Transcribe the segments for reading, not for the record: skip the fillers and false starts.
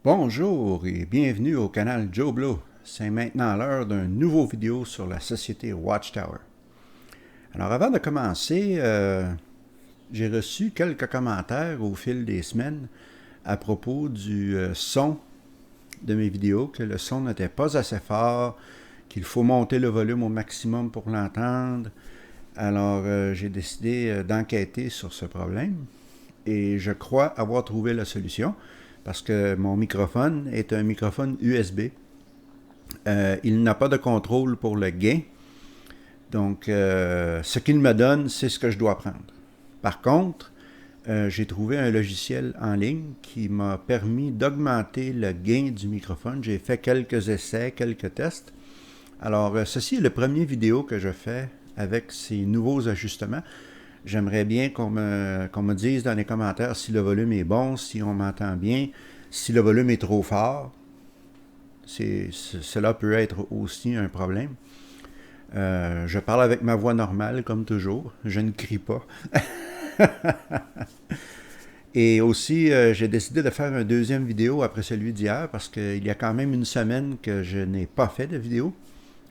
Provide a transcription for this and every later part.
Bonjour et bienvenue au canal Joe Blow. C'est maintenant l'heure d'un nouveau vidéo sur la société Watchtower. Alors avant de commencer, j'ai reçu quelques commentaires au fil des semaines à propos du son de mes vidéos, que le son n'était pas assez fort, qu'il faut monter le volume au maximum pour l'entendre. Alors j'ai décidé d'enquêter sur ce problème et je crois avoir trouvé la solution parce que mon microphone est un microphone USB. Il n'a pas de contrôle pour le gain. Donc, ce qu'il me donne, c'est ce que je dois prendre. Par contre, j'ai trouvé un logiciel en ligne qui m'a permis d'augmenter le gain du microphone. J'ai fait quelques essais, quelques tests. Alors, ceci est le premier vidéo que je fais avec ces nouveaux ajustements. J'aimerais bien qu'on me dise dans les commentaires si le volume est bon, si on m'entend bien, si le volume est trop fort. Cela peut être aussi un problème. Je parle avec ma voix normale, comme toujours. Je ne crie pas. Et aussi, j'ai décidé de faire une deuxième vidéo après celui d'hier parce qu'il y a quand même une semaine que je n'ai pas fait de vidéo.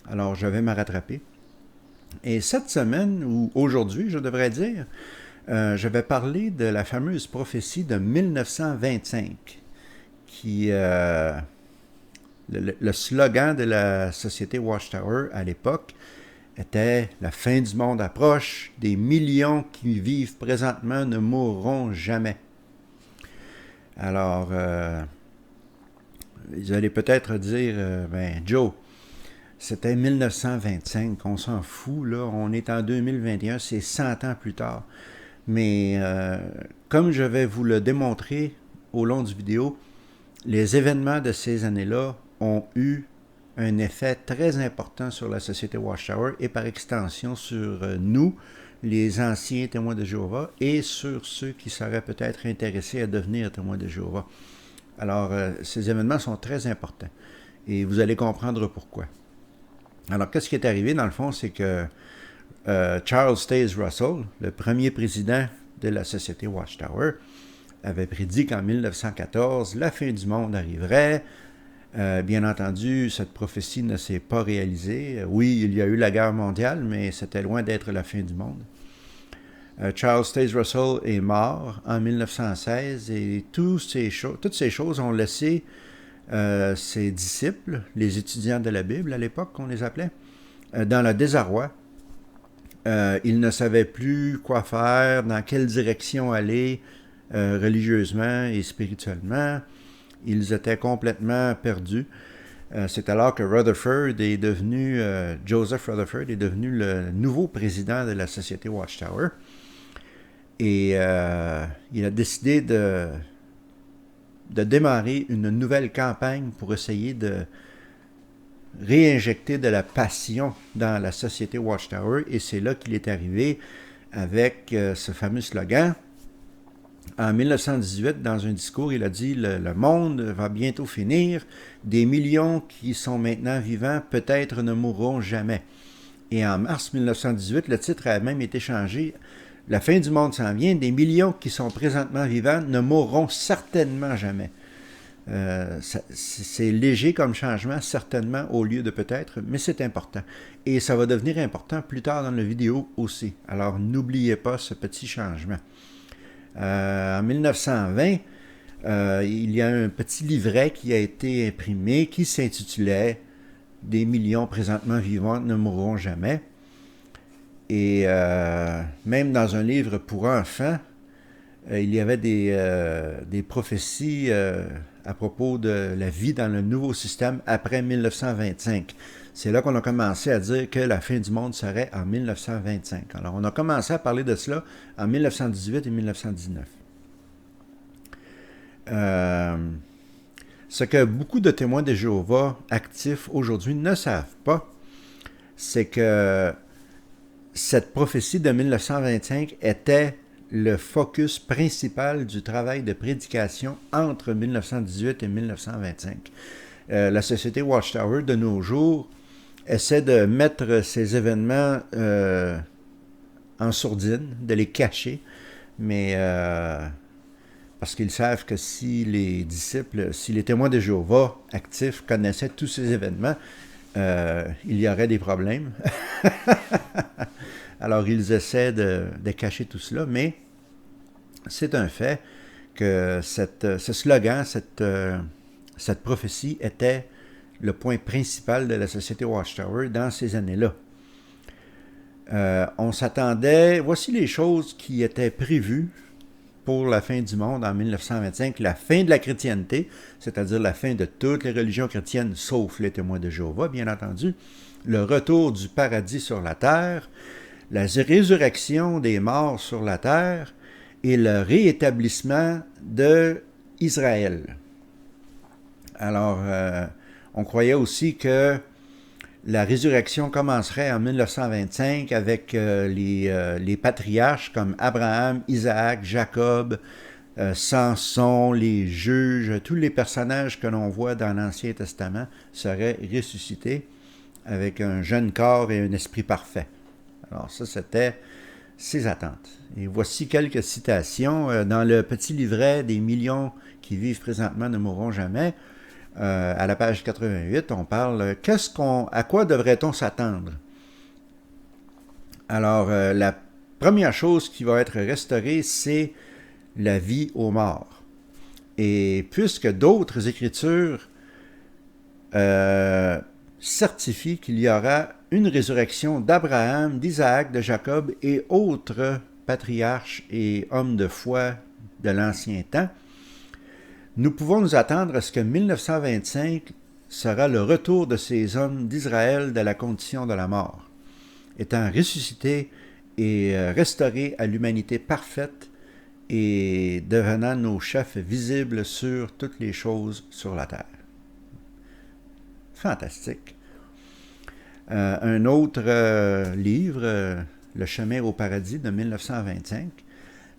Alors, je vais me rattraper. Et cette semaine, ou aujourd'hui, je devrais dire, je vais parler de la fameuse prophétie de 1925, qui, le slogan de la société Watchtower à l'époque était « La fin du monde approche, des millions qui vivent présentement ne mourront jamais ». Alors, vous allez peut-être dire, ben Joe, c'était 1925, on s'en fout, là, on est en 2021, c'est 100 ans plus tard. Mais comme je vais vous le démontrer au long du vidéo, les événements de ces années-là ont eu un effet très important sur la société Watchtower et par extension sur nous, les anciens témoins de Jéhovah, et sur ceux qui seraient peut-être intéressés à devenir témoins de Jéhovah. Alors, ces événements sont très importants et vous allez comprendre pourquoi. Alors, qu'est-ce qui est arrivé dans le fond, c'est que Charles Taze Russell, le premier président de la société Watchtower, avait prédit qu'en 1914, la fin du monde arriverait. Bien entendu, cette prophétie ne s'est pas réalisée. Oui, il y a eu la guerre mondiale, mais c'était loin d'être la fin du monde. Charles Taze Russell est mort en 1916 et toutes ces choses ont laissé ses disciples, les étudiants de la Bible à l'époque qu'on les appelait, dans le désarroi. Ils ne savaient plus quoi faire, dans quelle direction aller religieusement et spirituellement. Ils étaient complètement perdus. C'est alors que Joseph Rutherford est devenu le nouveau président de la société Watchtower. Et il a décidé de démarrer une nouvelle campagne pour essayer de réinjecter de la passion dans la société Watchtower. Et c'est là qu'il est arrivé avec ce fameux slogan. En 1918, dans un discours, il a dit « Le monde va bientôt finir. Des millions qui sont maintenant vivants peut-être ne mourront jamais. » Et en mars 1918, le titre a même été changé. « La fin du monde s'en vient. Des millions qui sont présentement vivants ne mourront certainement jamais. » C'est léger comme changement, certainement, au lieu de peut-être, mais c'est important. Et ça va devenir important plus tard dans la vidéo aussi. Alors, n'oubliez pas ce petit changement. En 1920, il y a un petit livret qui a été imprimé qui s'intitulait « Des millions présentement vivants ne mourront jamais ». Et même dans un livre pour enfants, il y avait des prophéties à propos de la vie dans le nouveau système après 1925. C'est là qu'on a commencé à dire que la fin du monde serait en 1925. Alors, on a commencé à parler de cela en 1918 et 1919. Ce que beaucoup de témoins de Jéhovah actifs aujourd'hui ne savent pas, c'est que cette prophétie de 1925 était le focus principal du travail de prédication entre 1918 et 1925. La société Watchtower, de nos jours, essaie de mettre ces événements en sourdine, de les cacher, mais parce qu'ils savent que si les disciples, si les témoins de Jéhovah actifs connaissaient tous ces événements, il y aurait des problèmes. Alors, ils essaient de cacher tout cela, mais c'est un fait que ce slogan, cette prophétie était le point principal de la société Watchtower dans ces années-là. On s'attendait, voici les choses qui étaient prévues pour la fin du monde en 1925, la fin de la chrétienté, c'est-à-dire la fin de toutes les religions chrétiennes, sauf les témoins de Jéhovah, bien entendu, le retour du paradis sur la terre, la résurrection des morts sur la terre et le réétablissement d'Israël. Alors, on croyait aussi que la résurrection commencerait en 1925 avec les patriarches comme Abraham, Isaac, Jacob, Samson, les juges, tous les personnages que l'on voit dans l'Ancien Testament seraient ressuscités avec un jeune corps et un esprit parfait. Alors ça, c'était ses attentes. Et voici quelques citations dans le petit livret des millions qui vivent présentement ne mourront jamais. À la page 88, on parle à quoi devrait-on s'attendre? Alors, la première chose qui va être restaurée, c'est la vie aux morts. Et puisque d'autres écritures certifient qu'il y aura une résurrection d'Abraham, d'Isaac, de Jacob et autres patriarches et hommes de foi de l'ancien temps, nous pouvons nous attendre à ce que 1925 sera le retour de ces hommes d'Israël de la condition de la mort, étant ressuscités et restaurés à l'humanité parfaite et devenant nos chefs visibles sur toutes les choses sur la terre. Fantastique. Un autre livre, Le chemin au paradis de 1925,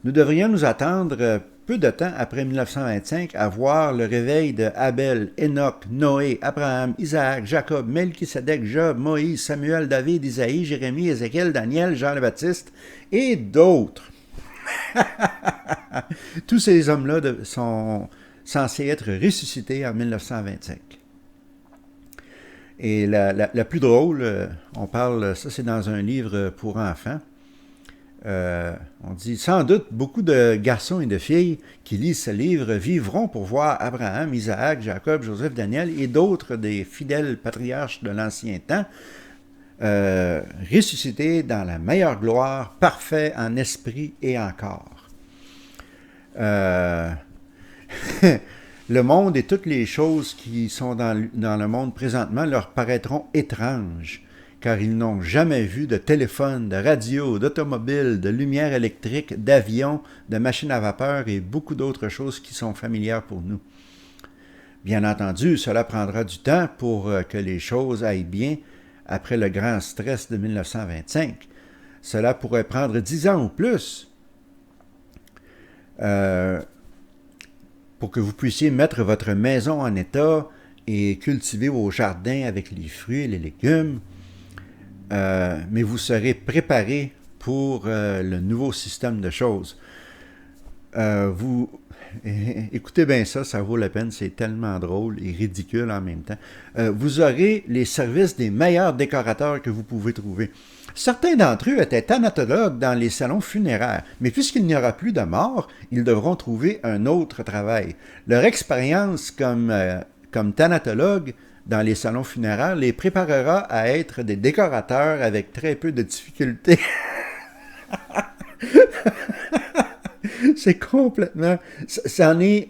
nous devrions nous attendre peu de temps après 1925 à voir le réveil de Abel, Enoch, Noé, Abraham, Isaac, Jacob, Melchisédek, Job, Moïse, Samuel, David, Isaïe, Jérémie, Ézéchiel, Daniel, Jean le Baptiste et d'autres. Tous ces hommes-là sont censés être ressuscités en 1925. Et la plus drôle, on parle, ça c'est dans un livre pour enfants, on dit, sans doute, beaucoup de garçons et de filles qui lisent ce livre vivront pour voir Abraham, Isaac, Jacob, Joseph, Daniel et d'autres des fidèles patriarches de l'ancien temps ressuscités dans la meilleure gloire, parfaits en esprit et en corps. Le monde et toutes les choses qui sont dans le monde présentement leur paraîtront étranges, car ils n'ont jamais vu de téléphone, de radio, d'automobile, de lumière électrique, d'avion, de machines à vapeur et beaucoup d'autres choses qui sont familières pour nous. Bien entendu, cela prendra du temps pour que les choses aillent bien après le grand stress de 1925. Cela pourrait prendre 10 ans ou plus pour que vous puissiez mettre votre maison en état et cultiver vos jardins avec les fruits et les légumes. Mais vous serez préparé pour le nouveau système de choses. Écoutez bien ça, ça vaut la peine, c'est tellement drôle et ridicule en même temps. Vous aurez les services des meilleurs décorateurs que vous pouvez trouver. Certains d'entre eux étaient thanatologues dans les salons funéraires, mais puisqu'il n'y aura plus de morts, ils devront trouver un autre travail. Leur expérience comme thanatologue dans les salons funéraires les préparera à être des décorateurs avec très peu de difficultés. C'est complètement... C'en est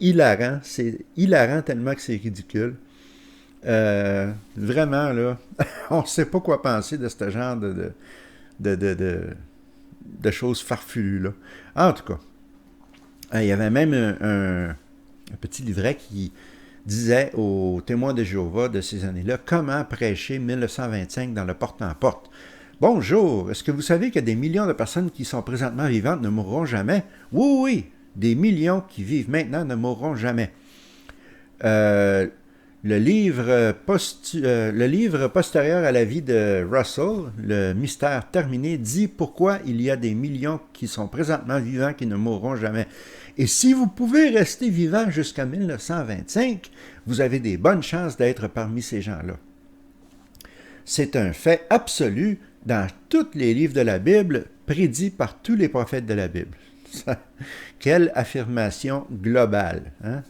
hilarant. C'est hilarant tellement que c'est ridicule. Vraiment, là, on ne sait pas quoi penser de ce genre de choses farfelues, là. En tout cas, il y avait même un petit livret qui disait aux témoins de Jéhovah de ces années-là comment prêcher 1925 dans le porte-en-porte. Bonjour, est-ce que vous savez que des millions de personnes qui sont présentement vivantes ne mourront jamais? Oui, oui, des millions qui vivent maintenant ne mourront jamais. Le livre postérieur à la vie de Russell, Le mystère terminé, dit pourquoi il y a des millions qui sont présentement vivants qui ne mourront jamais. Et si vous pouvez rester vivant jusqu'à 1925, vous avez des bonnes chances d'être parmi ces gens-là. C'est un fait absolu dans tous les livres de la Bible, prédit par tous les prophètes de la Bible. Quelle affirmation globale. Hein?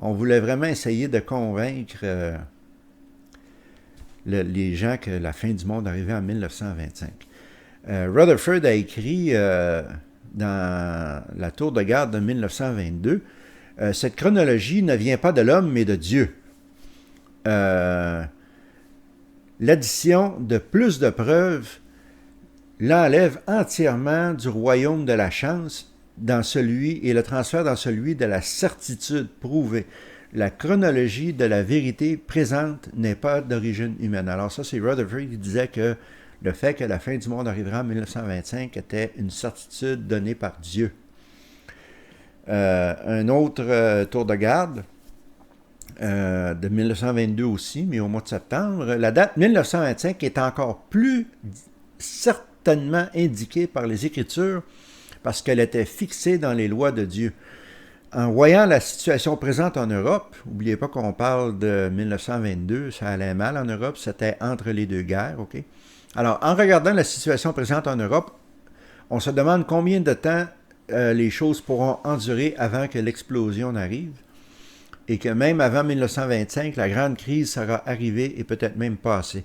On voulait vraiment essayer de convaincre les gens que la fin du monde arrivait en 1925. Rutherford a écrit dans La Tour de garde de 1922, cette chronologie ne vient pas de l'homme, mais de Dieu. L'addition de plus de preuves l'enlève entièrement du royaume de la chance dans celui et le transfert dans celui de la certitude prouvée. La chronologie de la vérité présente n'est pas d'origine humaine. Alors ça, c'est Rutherford qui disait que le fait que la fin du monde arrivera en 1925 était une certitude donnée par Dieu. Un autre tour de garde de 1922 aussi, mais au mois de septembre, la date 1925 est encore plus certainement indiquée par les Écritures parce qu'elle était fixée dans les lois de Dieu. En voyant la situation présente en Europe, n'oubliez pas qu'on parle de 1922, ça allait mal en Europe, c'était entre les deux guerres, ok? Alors, en regardant la situation présente en Europe, on se demande combien de temps les choses pourront endurer avant que l'explosion n'arrive, et que même avant 1925, la grande crise sera arrivée et peut-être même passée.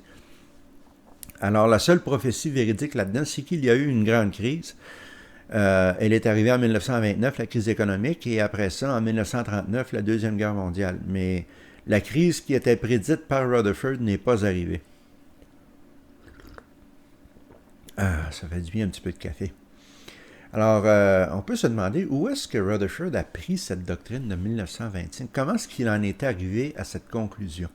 Alors, la seule prophétie véridique là-dedans, c'est qu'il y a eu une grande crise. Elle est arrivée en 1929, la crise économique, et après ça, en 1939, la Deuxième Guerre mondiale. Mais la crise qui était prédite par Rutherford n'est pas arrivée. Ça fait du bien un petit peu de café. Alors, on peut se demander où est-ce que Rutherford a pris cette doctrine de 1925? Comment est-ce qu'il en est arrivé à cette conclusion?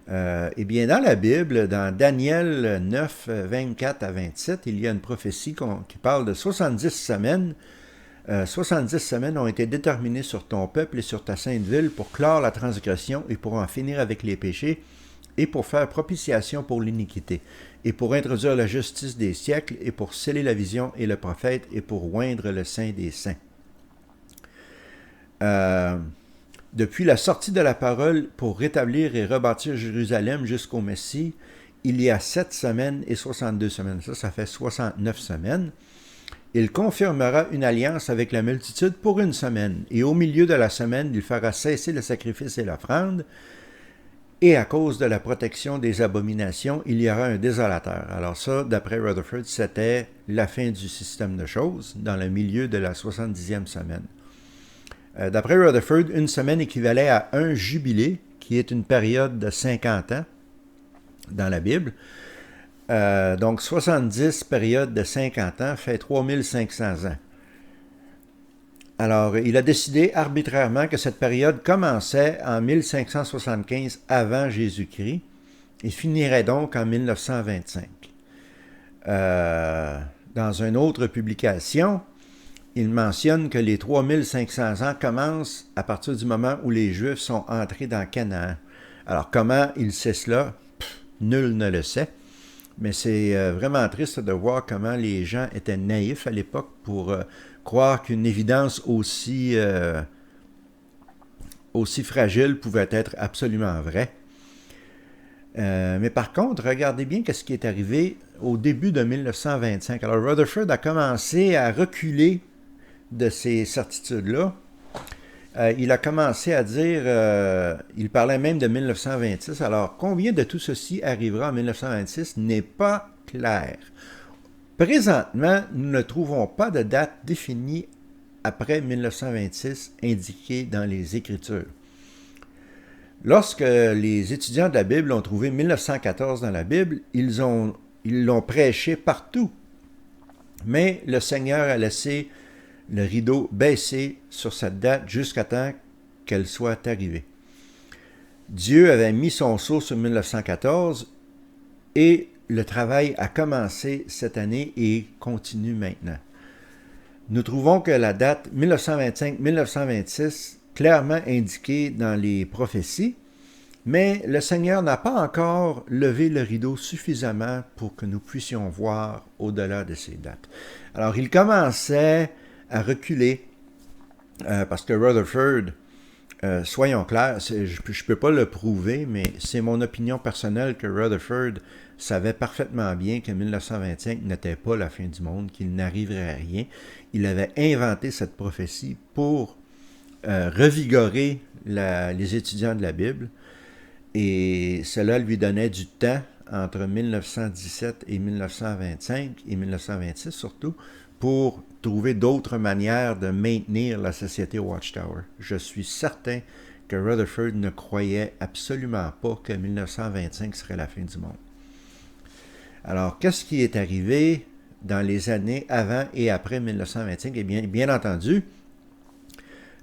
Eh bien, dans la Bible, dans Daniel 9, 24 à 27, il y a une prophétie qui parle de 70 semaines. 70 semaines ont été déterminées sur ton peuple et sur ta sainte ville pour clore la transgression et pour en finir avec les péchés et pour faire propitiation pour l'iniquité et pour introduire la justice des siècles et pour sceller la vision et le prophète et pour oindre le saint des saints. Depuis la sortie de la parole pour rétablir et rebâtir Jérusalem jusqu'au Messie, il y a 7 semaines et 62 semaines. Ça fait 69 semaines. Il confirmera une alliance avec la multitude pour une semaine. Et au milieu de la semaine, il fera cesser le sacrifice et l'offrande. Et à cause de la protection des abominations, il y aura un désolateur. Alors ça, d'après Rutherford, c'était la fin du système de choses dans le milieu de la 70e semaine. D'après Rutherford, une semaine équivalait à un jubilé, qui est une période de 50 ans dans la Bible. Donc 70 périodes de 50 ans fait 3500 ans. Alors, il a décidé arbitrairement que cette période commençait en 1575 avant Jésus-Christ et finirait donc en 1925. Dans une autre publication, il mentionne que les 3500 ans commencent à partir du moment où les Juifs sont entrés dans Canaan. Alors, comment il sait cela? Nul ne le sait. Mais c'est vraiment triste de voir comment les gens étaient naïfs à l'époque pour croire qu'une évidence aussi fragile pouvait être absolument vraie. Mais par contre, regardez bien ce qui est arrivé au début de 1925. Alors, Rutherford a commencé à reculer de ces certitudes-là. Il a commencé à dire, il parlait même de 1926. Alors, combien de tout ceci arrivera en 1926 n'est pas clair. Présentement, nous ne trouvons pas de date définie après 1926 indiquée dans les Écritures. Lorsque les étudiants de la Bible ont trouvé 1914 dans la Bible, ils l'ont prêché partout. Mais le Seigneur a laissé le rideau baissé sur cette date jusqu'à temps qu'elle soit arrivée. Dieu avait mis son sceau sur 1914 et le travail a commencé cette année et continue maintenant. Nous trouvons que la date 1925-1926 clairement indiquée dans les prophéties, mais le Seigneur n'a pas encore levé le rideau suffisamment pour que nous puissions voir au-delà de ces dates. Alors, il commençait à reculer. Parce que Rutherford, soyons clairs, je ne peux pas le prouver, mais c'est mon opinion personnelle que Rutherford savait parfaitement bien que 1925 n'était pas la fin du monde, qu'il n'arriverait à rien. Il avait inventé cette prophétie pour revigorer les étudiants de la Bible, et cela lui donnait du temps entre 1917 et 1925, et 1926 surtout, pour trouver d'autres manières de maintenir la société Watchtower. Je suis certain que Rutherford ne croyait absolument pas que 1925 serait la fin du monde. Alors, qu'est-ce qui est arrivé dans les années avant et après 1925? Eh bien entendu,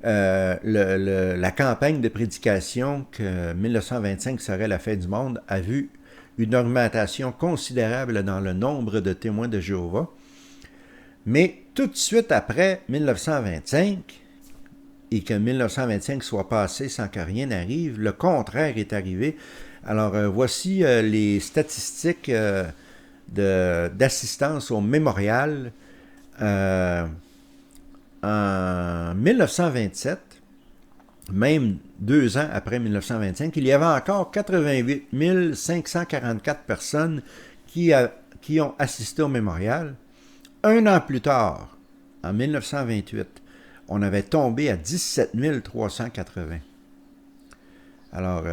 la campagne de prédication que 1925 serait la fin du monde a vu une augmentation considérable dans le nombre de témoins de Jéhovah. Mais tout de suite après 1925, et que 1925 soit passé sans que rien n'arrive, le contraire est arrivé. Alors, voici les statistiques d'assistance au mémorial. En 1927, même 2 ans après 1925, il y avait encore 88 544 personnes qui ont assisté au mémorial. 1 an plus tard, en 1928, on avait tombé à 17 380. Alors,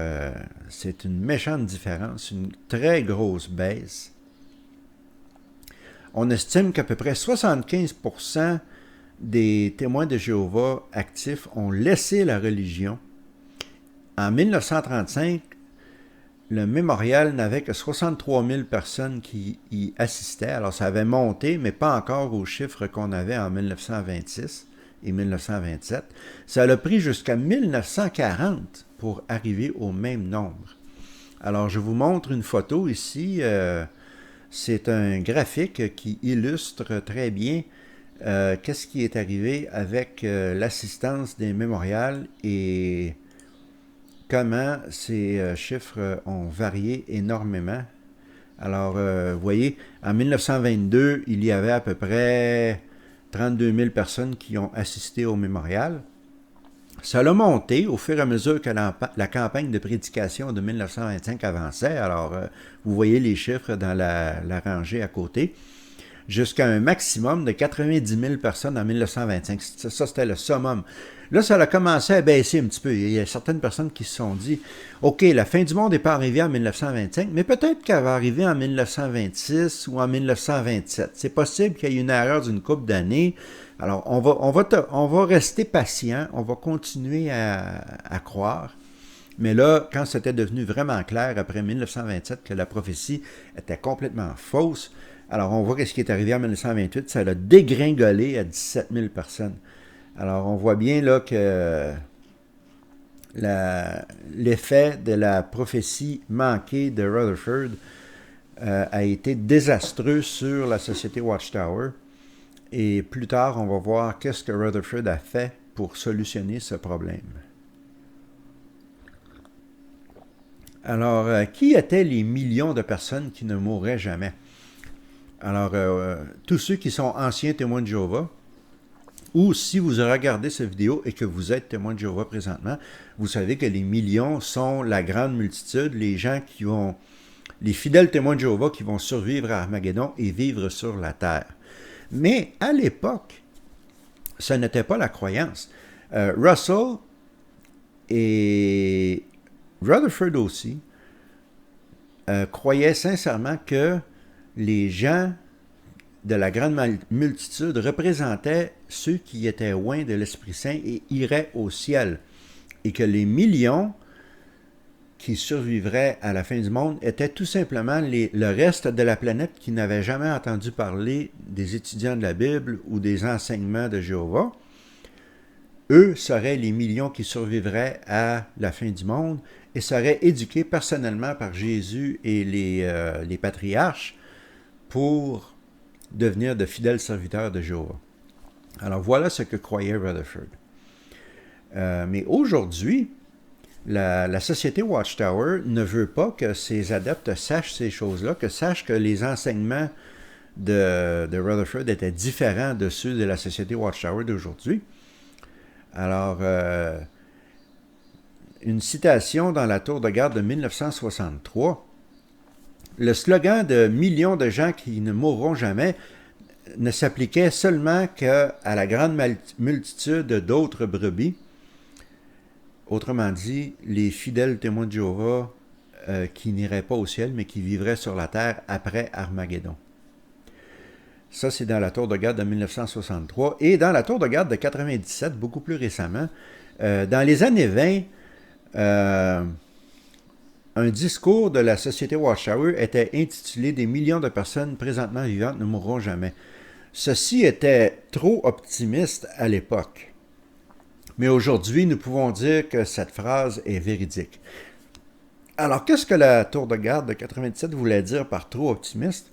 c'est une méchante différence, une très grosse baisse. On estime qu'à peu près 75% des témoins de Jéhovah actifs ont laissé la religion. En 1935, le mémorial n'avait que 63 000 personnes qui y assistaient. Alors, ça avait monté, mais pas encore aux chiffres qu'on avait en 1926 et 1927. Ça a pris jusqu'à 1940 pour arriver au même nombre. Alors, je vous montre une photo ici. C'est un graphique qui illustre très bien qu'est-ce qui est arrivé avec l'assistance des mémorials et comment ces chiffres ont varié énormément. Alors, vous voyez, en 1922, il y avait à peu près 32 000 personnes qui ont assisté au mémorial. Ça a monté au fur et à mesure que la campagne de prédication de 1925 avançait. Alors, vous voyez les chiffres dans la rangée à côté, jusqu'à un maximum de 90 000 personnes en 1925. Ça, c'était le summum. Là, ça a commencé à baisser un petit peu. Il y a certaines personnes qui se sont dit, OK, la fin du monde n'est pas arrivée en 1925, mais peut-être qu'elle va arriver en 1926 ou en 1927. C'est possible qu'il y ait une erreur d'une couple d'années. Alors, on va rester patient, on va continuer à croire. Mais là, quand c'était devenu vraiment clair après 1927 que la prophétie était complètement fausse, alors on voit ce qui est arrivé en 1928, ça a dégringolé à 17 000 personnes. Alors, on voit bien là que l'effet de la prophétie manquée de Rutherford a été désastreux sur la société Watchtower. Et plus tard, on va voir qu'est-ce que Rutherford a fait pour solutionner ce problème. Alors, qui étaient les millions de personnes qui ne mourraient jamais? Alors, tous ceux qui sont anciens témoins de Jéhovah, ou si vous regardez cette vidéo et que vous êtes témoin de Jéhovah présentement, vous savez que les millions sont la grande multitude, les gens les fidèles témoins de Jéhovah qui vont survivre à Armageddon et vivre sur la terre. Mais à l'époque, ce n'était pas la croyance. Russell et Rutherford aussi croyaient sincèrement que les gens de la grande multitude représentaient ceux qui étaient loin de l'Esprit Saint et iraient au ciel, et que les millions qui survivraient à la fin du monde étaient tout simplement le reste de la planète qui n'avait jamais entendu parler des étudiants de la Bible ou des enseignements de Jéhovah. Eux seraient les millions qui survivraient à la fin du monde et seraient éduqués personnellement par Jésus et les patriarches pour devenir de fidèles serviteurs de Jéhovah. Alors voilà ce que croyait Rutherford. Mais aujourd'hui, la société Watchtower ne veut pas que ses adeptes sachent ces choses-là, que sachent que les enseignements de Rutherford étaient différents de ceux de la Société Watchtower d'aujourd'hui. Alors, une citation dans la tour de garde de 1963. Le slogan de millions de gens qui ne mourront jamais ne s'appliquait seulement qu'à la grande multitude d'autres brebis. Autrement dit, les fidèles témoins de Jéhovah qui n'iraient pas au ciel, mais qui vivraient sur la terre après Armageddon. Ça, c'est dans la tour de garde de 1963. Et dans la tour de garde de 97, beaucoup plus récemment, dans les années 20, un discours de la Société Watchtower était intitulé « Des millions de personnes présentement vivantes ne mourront jamais ». Ceci était trop optimiste à l'époque. Mais aujourd'hui, nous pouvons dire que cette phrase est véridique. Alors, qu'est-ce que la tour de garde de 97 voulait dire par trop optimiste?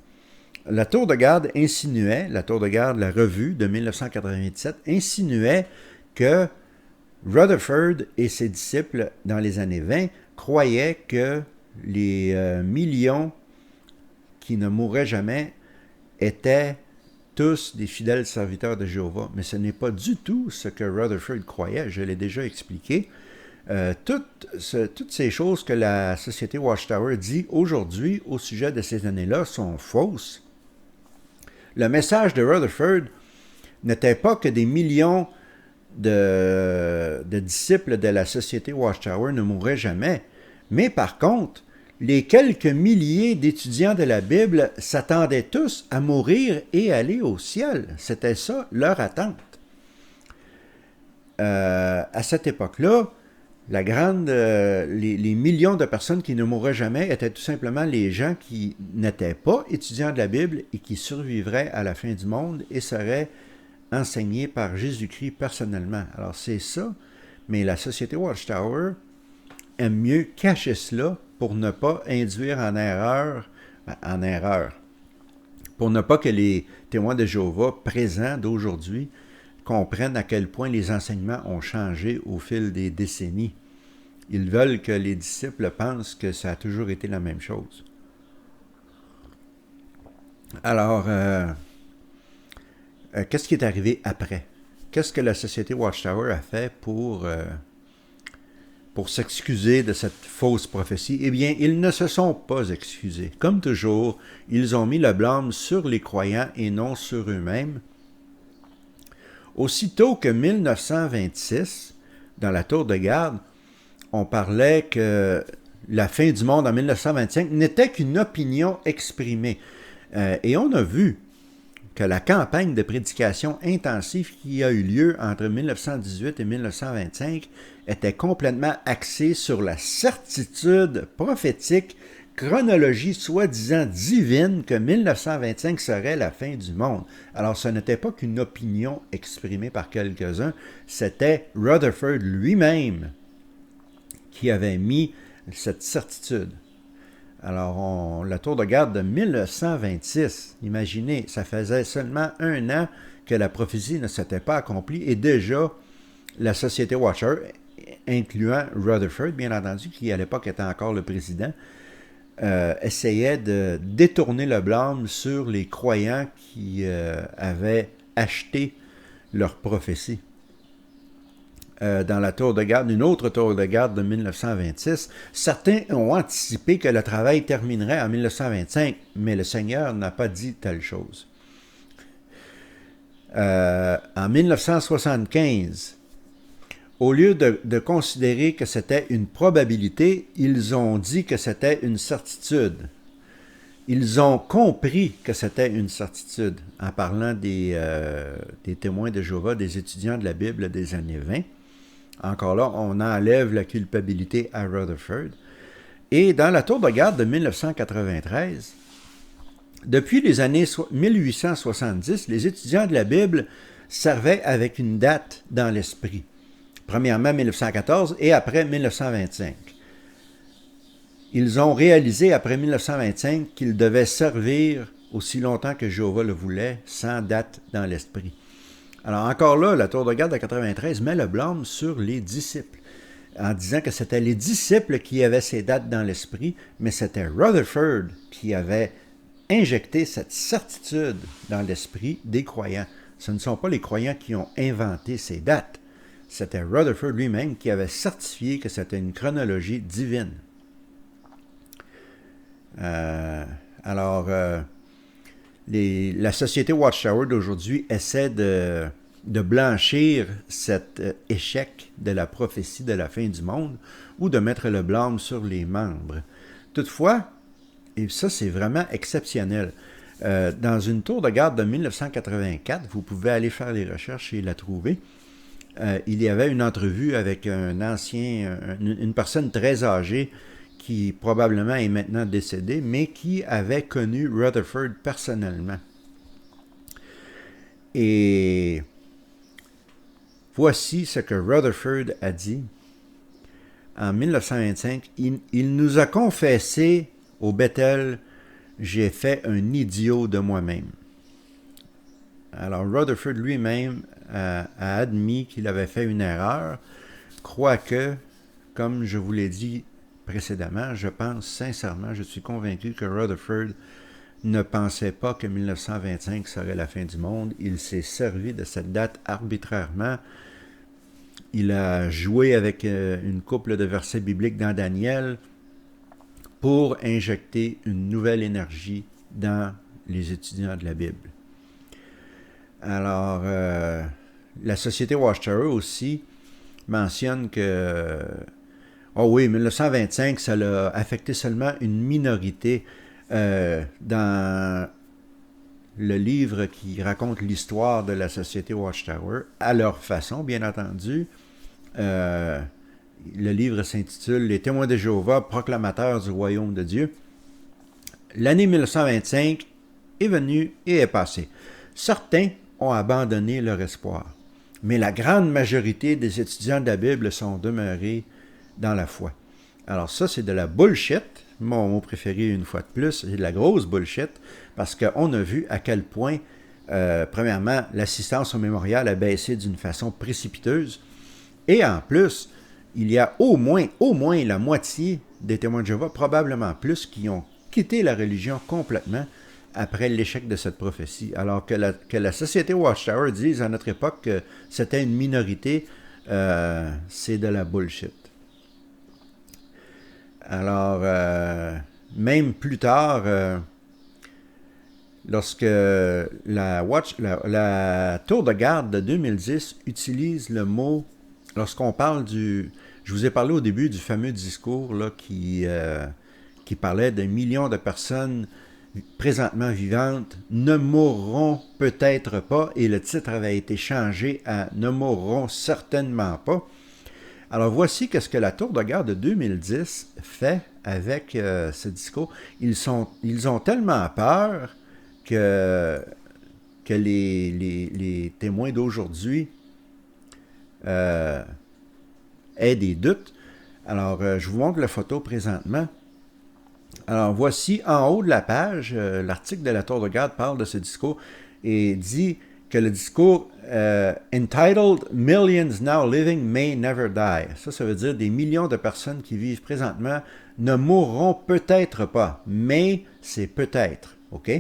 La tour de garde insinuait, la tour de garde, la revue de 1997, insinuait que Rutherford et ses disciples, dans les années 20, croyaient que les millions qui ne mourraient jamais étaient tous des fidèles serviteurs de Jéhovah. Mais ce n'est pas du tout ce que Rutherford croyait, je l'ai déjà expliqué. Toutes ces choses que la Société Watchtower dit aujourd'hui au sujet de ces années-là sont fausses. Le message de Rutherford n'était pas que des millions de disciples de la Société Watchtower ne mourraient jamais, mais par contre, les quelques milliers d'étudiants de la Bible s'attendaient tous à mourir et aller au ciel. C'était ça leur attente. À cette époque-là, les millions de personnes qui ne mourraient jamais étaient tout simplement les gens qui n'étaient pas étudiants de la Bible et qui survivraient à la fin du monde et seraient enseignés par Jésus-Christ personnellement. Alors c'est ça, mais la Société Watchtower aime mieux cacher cela pour ne pas induire en erreur, pour ne pas que les témoins de Jéhovah présents d'aujourd'hui comprennent à quel point les enseignements ont changé au fil des décennies. Ils veulent que les disciples pensent que ça a toujours été la même chose. Alors, qu'est-ce qui est arrivé après? Qu'est-ce que la Société Watchtower a fait pour s'excuser de cette fausse prophétie? Eh bien, ils ne se sont pas excusés. Comme toujours, ils ont mis le blâme sur les croyants et non sur eux-mêmes. Aussitôt que 1926, dans la tour de garde, on parlait que la fin du monde en 1925 n'était qu'une opinion exprimée. Et on a vu que la campagne de prédication intensive qui a eu lieu entre 1918 et 1925 était complètement axée sur la certitude prophétique, chronologie soi-disant divine que 1925 serait la fin du monde. Alors ce n'était pas qu'une opinion exprimée par quelques-uns, c'était Rutherford lui-même qui avait mis cette certitude. Alors, la tour de garde de 1926, imaginez, ça faisait seulement 1 an que la prophétie ne s'était pas accomplie et déjà la Société Watchtower, incluant Rutherford, bien entendu, qui à l'époque était encore le président, essayait de détourner le blâme sur les croyants qui avaient acheté leur prophétie. Dans la tour de garde, une autre tour de garde de 1926, certains ont anticipé que le travail terminerait en 1925, mais le Seigneur n'a pas dit telle chose. En 1975, au lieu de considérer que c'était une probabilité, ils ont dit que c'était une certitude. Ils ont compris que c'était une certitude en parlant des témoins de Jéhovah, des étudiants de la Bible des années 20. Encore là, on enlève la culpabilité à Rutherford. Et dans la tour de garde de 1993, depuis les années 1870, les étudiants de la Bible servaient avec une date dans l'esprit. Premièrement 1914 et après 1925. Ils ont réalisé après 1925 qu'ils devaient servir aussi longtemps que Jéhovah le voulait, sans date dans l'esprit. Alors encore là, la tour de garde de 93 met le blâme sur les disciples, en disant que c'était les disciples qui avaient ces dates dans l'esprit, mais c'était Rutherford qui avait injecté cette certitude dans l'esprit des croyants. Ce ne sont pas les croyants qui ont inventé ces dates. C'était Rutherford lui-même qui avait certifié que c'était une chronologie divine. La société Watchtower d'aujourd'hui essaie de blanchir cet échec de la prophétie de la fin du monde ou de mettre le blâme sur les membres. Toutefois, et ça c'est vraiment exceptionnel, dans une tour de garde de 1984, vous pouvez aller faire les recherches et la trouver, il y avait une entrevue avec une personne très âgée qui probablement est maintenant décédée, mais qui avait connu Rutherford personnellement. Et voici ce que Rutherford a dit. En 1925, il nous a confessé au Bethel, j'ai fait un idiot de moi-même. Alors Rutherford lui-même a admis qu'il avait fait une erreur, quoique, comme je vous l'ai dit précédemment, je pense sincèrement, je suis convaincu que Rutherford ne pensait pas que 1925 serait la fin du monde. Il s'est servi de cette date arbitrairement. Il a joué avec une couple de versets bibliques dans Daniel pour injecter une nouvelle énergie dans les étudiants de la Bible. Alors, la société Watchtower aussi mentionne que, oh oui, 1925, ça l'a affecté seulement une minorité. Dans le livre qui raconte l'histoire de la société Watchtower, à leur façon, bien entendu, le livre s'intitule « Les témoins de Jéhovah, proclamateurs du royaume de Dieu ». L'année 1925 est venue et est passée. Certains ont abandonné leur espoir, mais la grande majorité des étudiants de la Bible sont demeurés dans la foi. Alors ça, c'est de la bullshit. Mon mot préféré, une fois de plus, c'est de la grosse bullshit, parce qu'on a vu à quel point, premièrement, l'assistance au mémorial a baissé d'une façon précipiteuse, et en plus, il y a au moins la moitié des témoins de Jéhovah, probablement plus, qui ont quitté la religion complètement après l'échec de cette prophétie. Alors que la société Watchtower dise à notre époque que c'était une minorité, c'est de la bullshit. Alors, même plus tard, lorsque la tour de garde de 2010 utilise le mot, lorsqu'on parle je vous ai parlé au début du fameux discours là, qui parlait de millions de personnes présentement vivantes ne mourront peut-être pas, et le titre avait été changé à « Ne mourront certainement pas ». Alors voici ce que la tour de garde de 2010 fait avec ce discours. Ils ont tellement peur que les témoins d'aujourd'hui aient des doutes. Alors je vous montre la photo présentement. Alors voici en haut de la page, l'article de la tour de garde parle de ce discours et dit que le discours entitled « Millions now living may never die ». Ça veut dire des millions de personnes qui vivent présentement ne mourront peut-être pas, mais c'est peut-être, OK?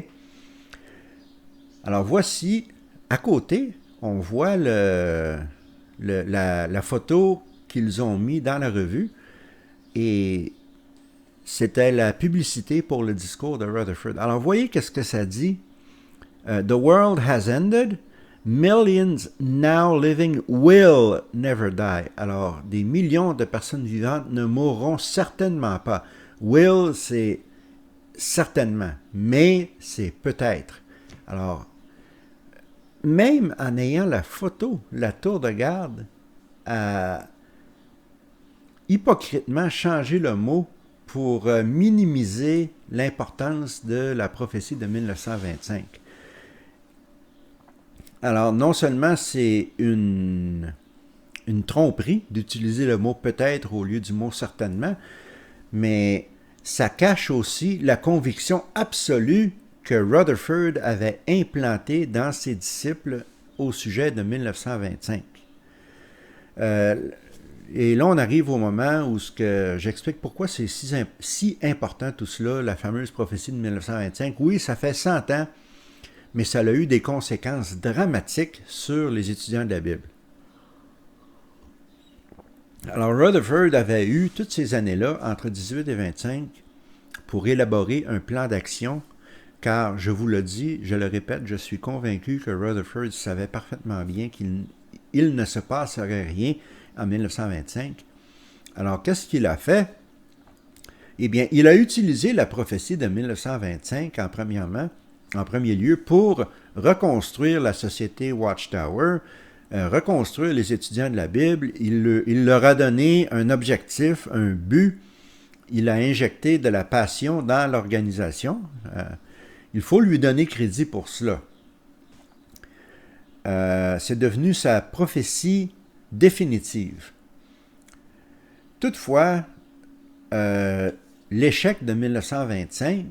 Alors voici, à côté, on voit la photo qu'ils ont mis dans la revue, et c'était la publicité pour le discours de Rutherford. Alors voyez qu'est-ce que ça dit. The world has ended. Millions now living will never die. Alors, des millions de personnes vivantes ne mourront certainement pas. Will, c'est certainement, mais c'est peut-être. Alors, même en ayant la photo, la tour de garde a hypocritement changé le mot pour minimiser l'importance de la prophétie de 1925. Alors, non seulement c'est une tromperie d'utiliser le mot peut-être au lieu du mot certainement, mais ça cache aussi la conviction absolue que Rutherford avait implantée dans ses disciples au sujet de 1925. Et là, on arrive au moment où j'explique pourquoi c'est si important tout cela, la fameuse prophétie de 1925. Oui, ça fait 100 ans, mais ça a eu des conséquences dramatiques sur les étudiants de la Bible. Alors, Rutherford avait eu toutes ces années-là, entre 18 et 25, pour élaborer un plan d'action, car, je vous le dis, je le répète, je suis convaincu que Rutherford savait parfaitement bien qu'il ne se passerait rien en 1925. Alors, qu'est-ce qu'il a fait? Eh bien, il a utilisé la prophétie de 1925 en premier lieu pour reconstruire la société Watchtower, reconstruire les étudiants de la Bible. Il leur a donné un objectif, un but. Il a injecté de la passion dans l'organisation. Il faut lui donner crédit pour cela. C'est devenu sa prophétie définitive. Toutefois, l'échec de 1925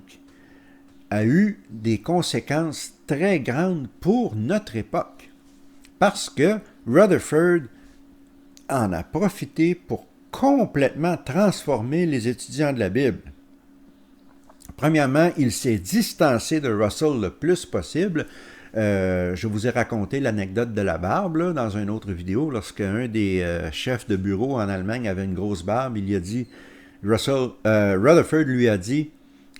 a eu des conséquences très grandes pour notre époque, parce que Rutherford en a profité pour complètement transformer les étudiants de la Bible. Premièrement, il s'est distancé de Russell le plus possible. Je vous ai raconté l'anecdote de la barbe là, dans une autre vidéo. Lorsqu'un des chefs de bureau en Allemagne avait une grosse barbe, il a dit, Rutherford lui a dit,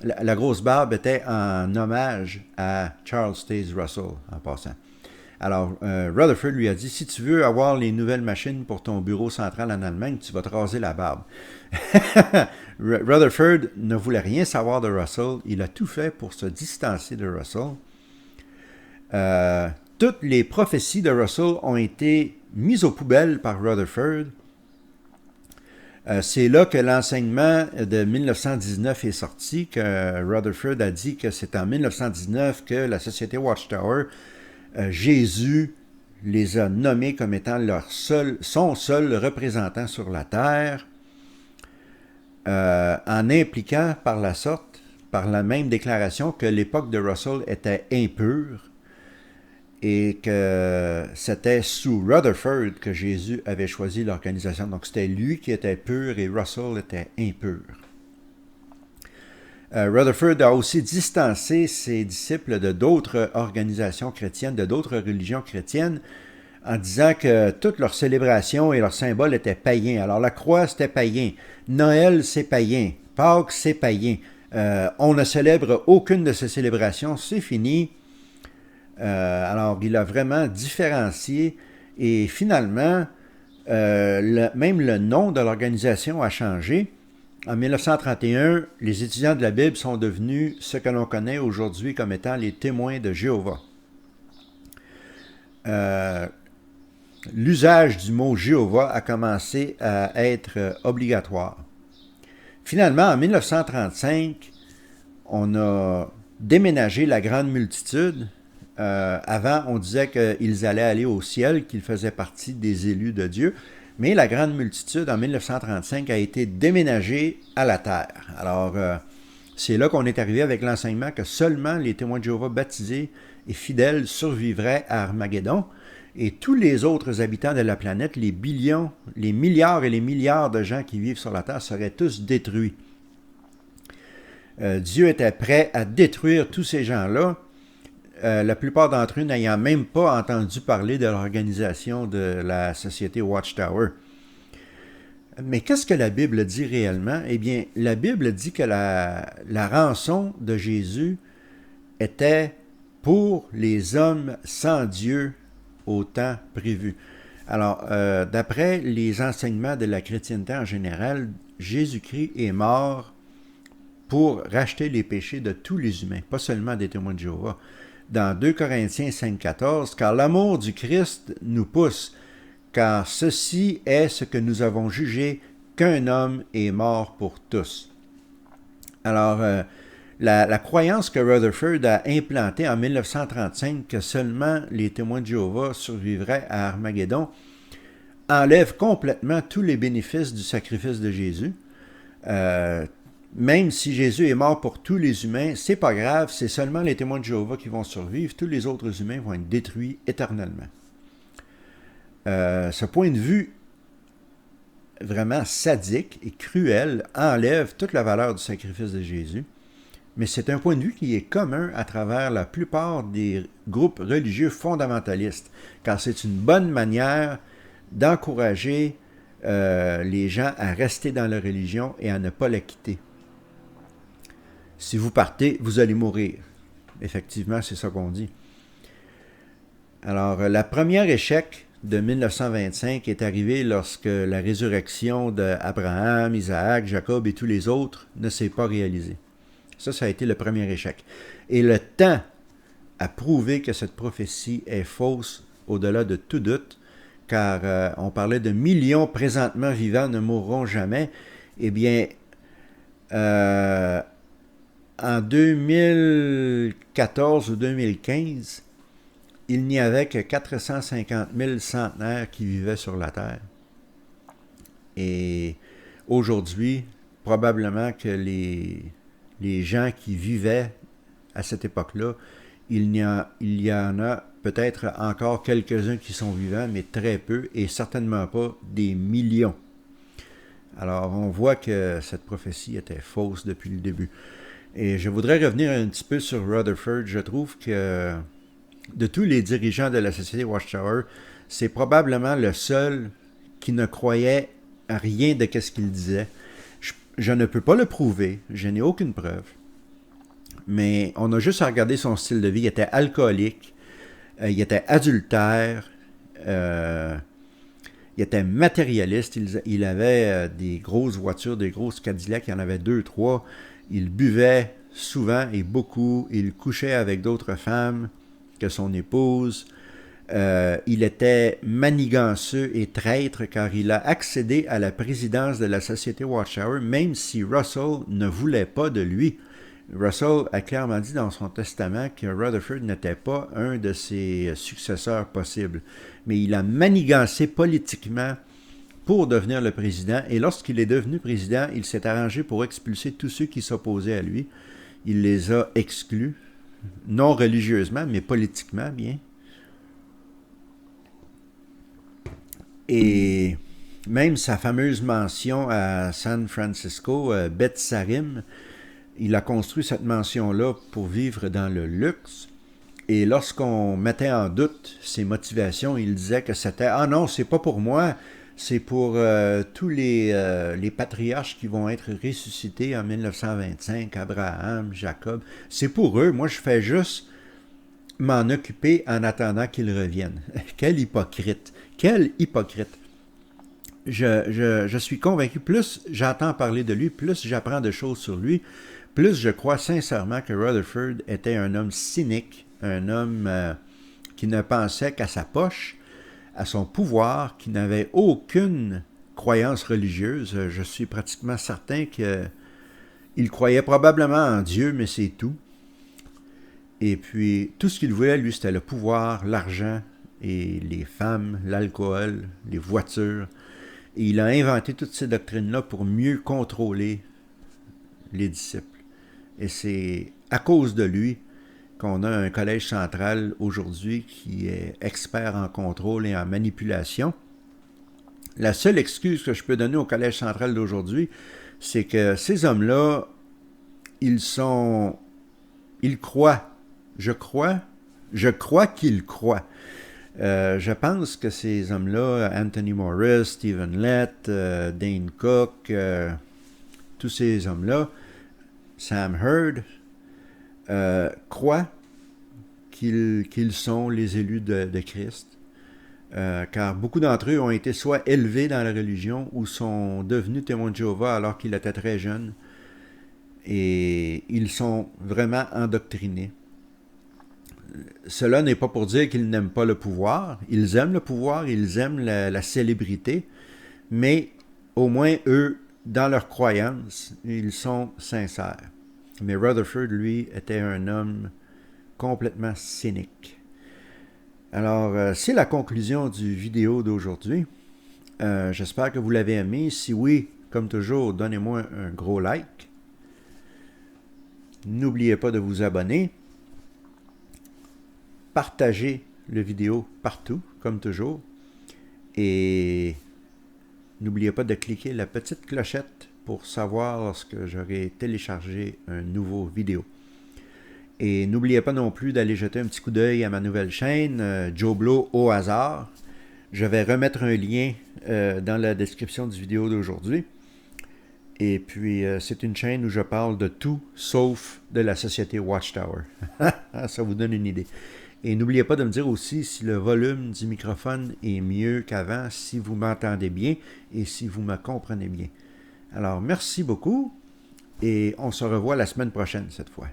la grosse barbe était en hommage à Charles Taze Russell, en passant. Alors, Rutherford lui a dit, si tu veux avoir les nouvelles machines pour ton bureau central en Allemagne, tu vas te raser la barbe. Rutherford ne voulait rien savoir de Russell. Il a tout fait pour se distancer de Russell. Toutes les prophéties de Russell ont été mises aux poubelles par Rutherford. C'est là que l'enseignement de 1919 est sorti, que Rutherford a dit que c'est en 1919 que la société Watchtower, Jésus les a nommés comme étant son seul représentant sur la terre, en impliquant par la même déclaration, que l'époque de Russell était impure et que c'était sous Rutherford que Jésus avait choisi l'organisation. Donc c'était lui qui était pur et Russell était impur. Rutherford a aussi distancé ses disciples de d'autres organisations chrétiennes, de d'autres religions chrétiennes, en disant que toutes leurs célébrations et leurs symboles étaient païens. Alors la croix, c'était païen. Noël, c'est païen. Pâques, c'est païen. On ne célèbre aucune de ces célébrations, c'est fini. Alors, il a vraiment différencié et finalement, même le nom de l'organisation a changé. En 1931, les étudiants de la Bible sont devenus ce que l'on connaît aujourd'hui comme étant les témoins de Jéhovah. L'usage du mot Jéhovah a commencé à être obligatoire. Finalement, en 1935, on a déménagé la grande multitude. Avant, on disait qu'ils allaient aller au ciel, qu'ils faisaient partie des élus de Dieu, mais la grande multitude, en 1935, a été déménagée à la terre. Alors, c'est là qu'on est arrivé avec l'enseignement que seulement les témoins de Jéhovah baptisés et fidèles survivraient à Armageddon, et tous les autres habitants de la planète, les billions, les milliards et les milliards de gens qui vivent sur la terre seraient tous détruits. Dieu était prêt à détruire tous ces gens-là, la plupart d'entre eux n'ayant même pas entendu parler de l'organisation de la société Watchtower. Mais qu'est-ce que la Bible dit réellement? Eh bien, la Bible dit que la rançon de Jésus était pour les hommes sans Dieu au temps prévu. Alors, d'après les enseignements de la chrétienté en général, Jésus-Christ est mort pour racheter les péchés de tous les humains, pas seulement des témoins de Jéhovah. Dans 2 Corinthiens 5,14, « Car l'amour du Christ nous pousse, car ceci est ce que nous avons jugé, qu'un homme est mort pour tous. » Alors, la croyance que Rutherford a implantée en 1935, que seulement les témoins de Jéhovah survivraient à Armageddon, enlève complètement tous les bénéfices du sacrifice de Jésus. Même si Jésus est mort pour tous les humains, c'est pas grave, c'est seulement les témoins de Jéhovah qui vont survivre, tous les autres humains vont être détruits éternellement. Ce point de vue vraiment sadique et cruel enlève toute la valeur du sacrifice de Jésus. Mais c'est un point de vue qui est commun à travers la plupart des groupes religieux fondamentalistes, car c'est une bonne manière d'encourager les gens à rester dans leur religion et à ne pas la quitter. Si vous partez, vous allez mourir. Effectivement, c'est ça qu'on dit. Alors, la première échec de 1925 est arrivée lorsque la résurrection d'Abraham, Isaac, Jacob et tous les autres ne s'est pas réalisée. Ça a été le premier échec. Et le temps a prouvé que cette prophétie est fausse au-delà de tout doute, car on parlait de millions présentement vivants ne mourront jamais. Eh bien, en 2014 ou 2015, il n'y avait que 450 000 centenaires qui vivaient sur la Terre. Et aujourd'hui, probablement que les gens qui vivaient à cette époque-là, il y en a peut-être encore quelques-uns qui sont vivants, mais très peu, et certainement pas des millions. Alors, on voit que cette prophétie était fausse depuis le début. Et je voudrais revenir un petit peu sur Rutherford. Je trouve que de tous les dirigeants de la société Watchtower, c'est probablement le seul qui ne croyait à rien de ce qu'il disait. Je ne peux pas le prouver, je n'ai aucune preuve. Mais on a juste à regarder son style de vie. Il était alcoolique, il était adultère, il était matérialiste, il avait des grosses voitures, des grosses Cadillacs, il y en avait 2, 3. Il buvait souvent et beaucoup, il couchait avec d'autres femmes que son épouse. Il était maniganceux et traître car il a accédé à la présidence de la société Watchtower, même si Russell ne voulait pas de lui. Russell a clairement dit dans son testament que Rutherford n'était pas un de ses successeurs possibles. Mais il a manigancé politiquement pour devenir le président. Et lorsqu'il est devenu président, il s'est arrangé pour expulser tous ceux qui s'opposaient à lui. Il les a exclus, non religieusement, mais politiquement, bien. Et même sa fameuse mention à San Francisco, Beth Sarim, il a construit cette mention-là pour vivre dans le luxe. Et lorsqu'on mettait en doute ses motivations, il disait que c'était « Ah non, c'est pas pour moi, c'est pour tous les patriarches qui vont être ressuscités en 1925, Abraham, Jacob. C'est pour eux, moi je fais juste m'en occuper en attendant qu'ils reviennent. » Quel hypocrite! Quel hypocrite! Je suis convaincu, plus j'entends parler de lui, plus j'apprends de choses sur lui, plus je crois sincèrement que Rutherford était un homme cynique, un homme qui ne pensait qu'à sa poche, à son pouvoir, qui n'avait aucune croyance religieuse. Je suis pratiquement certain qu'il croyait probablement en Dieu, mais c'est tout. Et puis, tout ce qu'il voulait, lui, c'était le pouvoir, l'argent, et les femmes, l'alcool, les voitures. Et il a inventé toutes ces doctrines-là pour mieux contrôler les disciples. Et c'est à cause de lui qu'on a un collège central aujourd'hui qui est expert en contrôle et en manipulation. La seule excuse que je peux donner au collège central d'aujourd'hui, c'est que ces hommes-là, ils croient. Je crois qu'ils croient. Je pense que ces hommes-là, Anthony Morris, Stephen Lett, Dane Cook, tous ces hommes-là, Sam Hurd, croient qu'ils sont les élus de Christ, car beaucoup d'entre eux ont été soit élevés dans la religion ou sont devenus témoins de Jéhovah alors qu'ils étaient très jeunes, et ils sont vraiment endoctrinés. Cela n'est pas pour dire qu'ils n'aiment pas le pouvoir. Ils aiment le pouvoir, ils aiment la célébrité, mais au moins eux, dans leur croyance, ils sont sincères. Mais Rutherford, lui, était un homme complètement cynique. Alors, c'est la conclusion du vidéo d'aujourd'hui. J'espère que vous l'avez aimé. Si oui, comme toujours, donnez-moi un gros like. N'oubliez pas de vous abonner. Partagez le vidéo partout, comme toujours. Et n'oubliez pas de cliquer la petite clochette pour savoir lorsque j'aurai téléchargé un nouveau vidéo. Et n'oubliez pas non plus d'aller jeter un petit coup d'œil à ma nouvelle chaîne, Joe Blow au hasard. Je vais remettre un lien dans la description du vidéo d'aujourd'hui. Et puis, c'est une chaîne où je parle de tout sauf de la société Watchtower. Ça vous donne une idée. Et n'oubliez pas de me dire aussi si le volume du microphone est mieux qu'avant, si vous m'entendez bien et si vous me comprenez bien. Alors, merci beaucoup et on se revoit la semaine prochaine cette fois.